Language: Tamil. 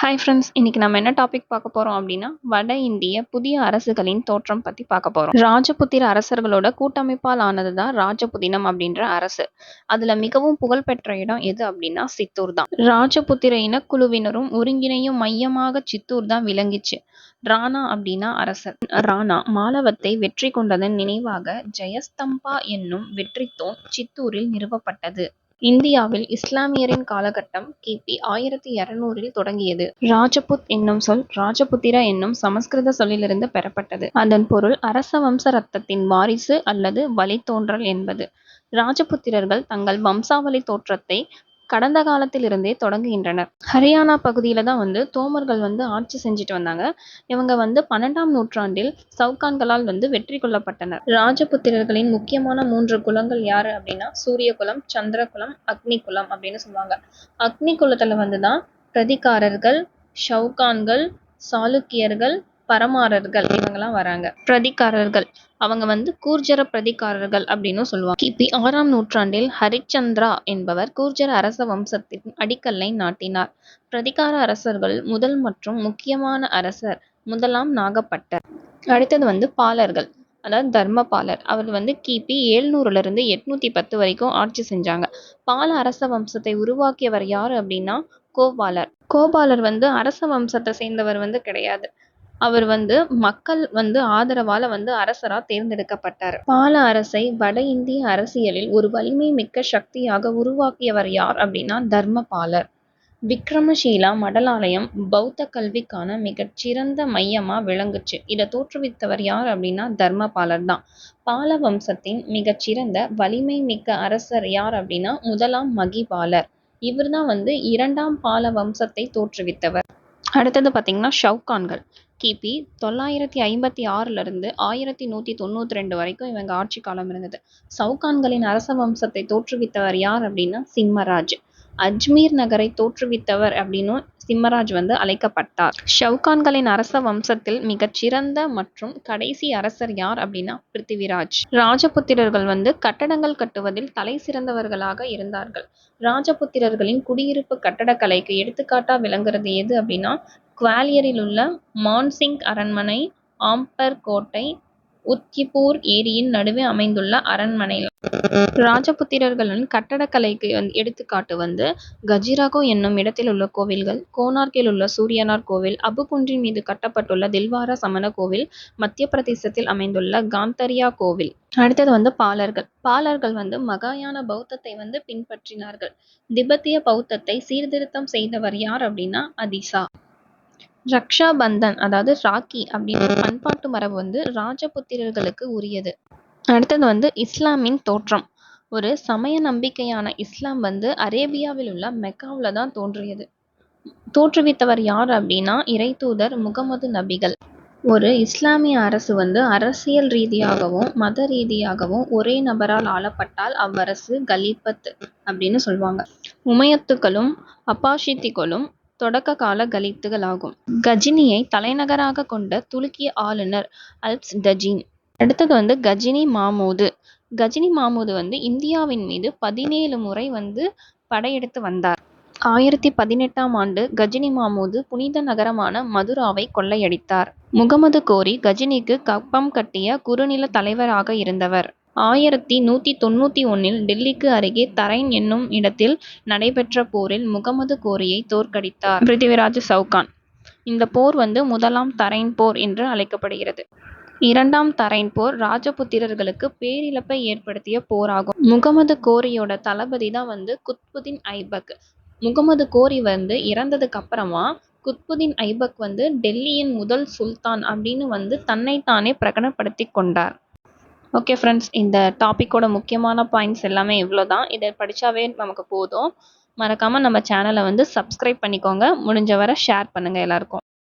ஹாய் ஃப்ரெண்ட்ஸ், இன்னைக்கு நம்ம என்ன டாபிக் பார்க்க போறோம் அப்படின்னா, வட இந்திய புதிய அரசுகளின் தோற்றம் பத்தி பார்க்க போறோம். ராஜபுத்திர அரசர்களோட கூட்டமைப்பால் ஆனது தான் ராஜபுதினம் அப்படின்ற அரசு. அதுல மிகவும் புகழ்பெற்ற இடம் எது அப்படின்னா சித்தூர் தான். ராஜபுத்திர இனக்குழுவினரும் ஒருங்கிணையும் மையமாக சித்தூர் தான் விளங்கிச்சு. ராணா அப்படின்னா அரசர். ராணா மாலவத்தை வெற்றி கொண்டதன் நினைவாக ஜெயஸ்தம்பா என்னும் வெற்றித்தூண் சித்தூரில் நிறுவப்பட்டது. இந்தியாவில் இஸ்லாமியரின் காலகட்டம் கிபி 1200 தொடங்கியது. ராஜபுத் என்னும் சொல் ராஜபுத்திர என்னும் சமஸ்கிருத சொல்லிலிருந்து பெறப்பட்டது. அதன் பொருள் அரச வம்ச ரத்தத்தின் வாரிசு அல்லது வழித்தோன்றல் என்பது. ராஜபுத்திரர்கள் தங்கள் வம்சாவளி தோற்றத்தை கடந்த காலத்திலிருந்தே தொடங்குகின்றனர். ஹரியானா பகுதியில தான் தோமர்கள் ஆட்சி செஞ்சுட்டு வந்தாங்க. இவங்க 12ஆம் நூற்றாண்டில் சவுகான்களால் வெற்றி கொள்ளப்பட்டனர். ராஜபுத்திரர்களின் முக்கியமான 3 குலங்கள் யாரு அப்படின்னா சூரிய குலம், சந்திர குலம், அக்னி குலம் அப்படின்னு சொல்லுவாங்க. அக்னி குலத்துல தான் பிரதிகாரர்கள், ஷவுகான்கள், சாளுக்கியர்கள், பரமாரர்கள் இவங்கெல்லாம் வராங்க. பிரதிகாரர்கள் அவங்க கூர்ஜர பிரதிகாரர்கள் அப்படின்னு சொல்லுவாங்க. கிபி 6ஆம் நூற்றாண்டில் ஹரிச்சந்திரா என்பவர் கூர்ஜர அரச வம்சத்தின் அடிக்கல்லை நாட்டினார். பிரதிகார அரசர்கள் முதல் மற்றும் முக்கியமான அரசர் முதலாம் நாகப்பட்டர். அடுத்தது பாலர்கள், அதாவது தர்மபாலர். அவர் கிபி 700 810 வரைக்கும் ஆட்சி செஞ்சாங்க. பால அரச வம்சத்தை உருவாக்கியவர் யாரு அப்படின்னா கோபாலர். கோபாலர் அரச வம்சத்தை சேர்ந்தவர் கிடையாது. அவர் மக்கள் ஆதரவால அரசரா தேர்ந்தெடுக்கப்பட்டார். பால அரசை வட இந்திய அரசியலில் ஒரு வலிமை மிக்க சக்தியாக உருவாக்கியவர் யார் அப்படின்னா தர்மபாலர். விக்ரமசீலா மடலாலயம் பௌத்த கல்விக்கான மிகச் சிறந்த மையமா விளங்குச்சு. இதை தோற்றுவித்தவர் யார் அப்படின்னா தர்மபாலர் தான். பால வம்சத்தின் மிகச்சிறந்த வலிமை மிக்க அரசர் யார் அப்படின்னா முதலாம் மகிபாலர். இவர் தான் 2ஆம் பால வம்சத்தை தோற்றுவித்தவர். அடுத்தது பார்த்தீங்கன்னா ஷவுகான்கள். கிபி 956 1192 வரைக்கும் இவங்க ஆட்சி காலம் இருந்தது. சவுகான்களின் அரச வம்சத்தை தோற்றுவித்தவர் யார் அப்படின்னா சிம்மராஜ். அஜ்மீர் நகரை தோற்றுவித்தவர் அப்படின்னு சிம்மராஜ் அழைக்கப்பட்டார். ஷவுகான்களின் அரச வம்சத்தில் மிகச்சிறந்த மற்றும் கடைசி அரசர் யார் அப்படின்னா பிருத்திவிராஜ். ராஜபுத்திரர்கள் கட்டடங்கள் கட்டுவதில் தலை சிறந்தவர்களாக இருந்தார்கள். ராஜபுத்திரர்களின் குடியிருப்பு கட்டடக்கலைக்கு எடுத்துக்காட்டா விளங்குறது எது அப்படின்னா குவாலியரில் உள்ள மான்சிங் அரண்மனை, ஆம்பர் கோட்டை, உத்கிபூர் ஏரியின் நடுவே அமைந்துள்ள அரண்மனை. ராஜபுத்திரர்களின் கட்டடக்கலைக்கு எடுத்துக்காட்டு கஜிராகோ என்னும் இடத்தில் உள்ள கோவில்கள், கோனார்க்கில் உள்ள சூரியனார் கோவில், அபு குன்றின் மீது கட்டப்பட்டுள்ள தில்வாரா சமண கோவில், மத்திய பிரதேசத்தில் அமைந்துள்ள காந்தரியா கோவில். அடுத்தது பாலர்கள். பாலர்கள் மகாயான பௌத்தத்தை பின்பற்றினார்கள். திபெத்திய பௌத்தத்தை சீர்திருத்தம் செய்தவர் யார் அப்படின்னா அதிசா. ரக்ஷா பந்தன் அதாவது ராக்கி அப்படின்ற பண்பாட்டு மரபு ராஜபுத்திரர்களுக்கு உரியது. அடுத்தது இஸ்லாமின் தோற்றம். ஒரு சமய நம்பிக்கையான இஸ்லாம் அரேபியாவில் உள்ள மெக்காவில் தான் தோன்றியது. தோற்றுவித்தவர் யார் அப்படின்னா இறை தூதர் முகமது நபிகள். ஒரு இஸ்லாமிய அரசு அரசியல் ரீதியாகவும் மத ரீதியாகவும் ஒரே நபரால் ஆளப்பட்டால் அவ்வரசு கலீபத் அப்படின்னு சொல்லுவாங்க. உமையத்துக்களும் அப்பாஷித்திகளும் தொடக்க கால கலீப்துகள் ஆகும். கஜினியை தலைநகராக கொண்ட துருக்கிய ஆளுநர் அல்ப்ஸ் டஜின். அடுத்தது கஜினி மாமூது. கஜினி மாமூது இந்தியாவின் மீது 17 முறை படையெடுத்து வந்தார். 1018ஆம் ஆண்டு கஜினி மாமூது புனித நகரமான மதுராவை கொள்ளையடித்தார். முகமது கோரி கஜினிக்கு கப்பம் கட்டிய குறுநில தலைவராக இருந்தவர். 1191 டெல்லிக்கு அருகே தரைன் என்னும் இடத்தில் நடைபெற்ற போரில் முகமது கோரியை தோற்கடித்தார் பிருத்திவிராஜ் சவுகான். இந்த போர் முதலாம் தரைன் போர் என்று அழைக்கப்படுகிறது. 2ஆம் தரைன் போர் ராஜபுத்திரர்களுக்கு பேரிழப்பை ஏற்படுத்திய போராகும். முகமது கோரியோட தளபதி தான் குத்புதீன் ஐபக். முகமது கோரி இறந்ததுக்கு அப்புறமா குத்புதீன் ஐபக் டெல்லியின் முதல் சுல்தான் அப்படின்னு தன்னைத்தானே பிரகடனப்படுத்தி கொண்டார். ஓகே ஃப்ரெண்ட்ஸ், இந்த டாப்பிக்கோட முக்கியமான பாயிண்ட்ஸ் எல்லாமே இவ்வளோ தான். இதை படித்தாவே நமக்கு போதும். மறக்காமல் நம்ம சேனலை சப்ஸ்கிரைப் பண்ணிக்கோங்க. முடிஞ்ச வரை ஷேர் பண்ணுங்கள் எல்லாருக்கும்.